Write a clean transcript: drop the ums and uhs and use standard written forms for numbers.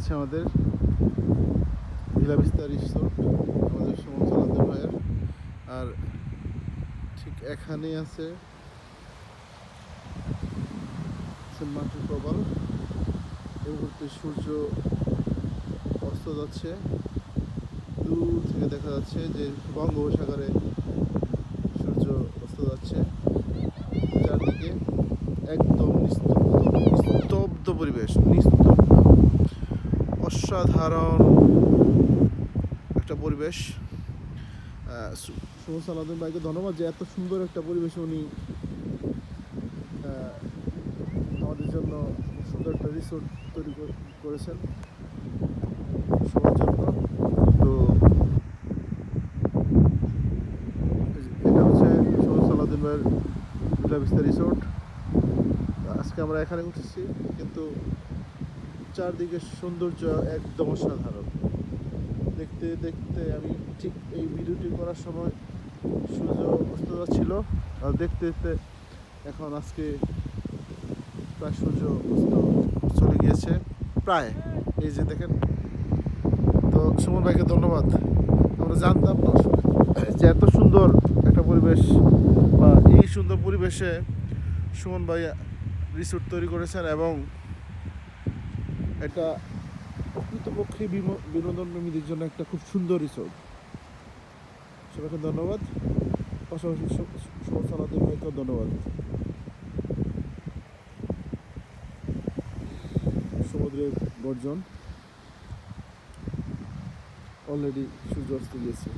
আছে আমাদের villa vista resort, আমাদের সুমন সালাদ্দিন ভাইয়ের। আর ঠিক এখানেই আছে মাটির প্রবাল। এই মুহূর্তে সূর্য অস্ত যাচ্ছে, দূর থেকে দেখা যাচ্ছে যে বঙ্গোপসাগরে সূর্য অস্ত যাচ্ছে। চারদিকে একদম নিস্তব্ধ পরিবেশ, নিস্তব্ধ, অসাধারণ একটা পরিবেশ। সুমন সালাদ্দিন ভাইকে ধন্যবাদ যে এত সুন্দর একটা পরিবেশ উনি আমাদের জন্য সুন্দর একটা রিসোর্ট তৈরি করেছেন সবার জন্য। তো এটা হচ্ছে সুমন সালাদ্দিন ভাইয়ের ভিলা ভিস্তা রিসোর্ট। আজকে আমরা এখানে উঠেছি, কিন্তু চারদিকে সৌন্দর্য একদম অসাধারণ। দেখতে দেখতে আমি ঠিক এই ভিডিওটি করার সময় সূর্য অস্ত যাচ্ছিল, আর দেখতে দেখতে এখন আজকে প্রায় সূর্য অস্ত চলে গিয়েছে প্রায়। এই যে দেখেন। তো সুমন ভাইকে ধন্যবাদ। আমরা জানতাম না যে এত সুন্দর একটা পরিবেশ, বা এই সুন্দর পরিবেশে সুমন ভাই রিসোর্ট তৈরি করেছেন, এবং এটা প্রকৃতপক্ষে বিনোদন প্রেমীদের জন্য একটা খুব সুন্দর রিসোর্ট। সবাইকে ধন্যবাদ, পাশাপাশি সুমন সালাদ্দিন ভাইকেও ধন্যবাদ। সমুদ্রের গর্জন, অলরেডি সূর্য অস্ত গিয়েছে।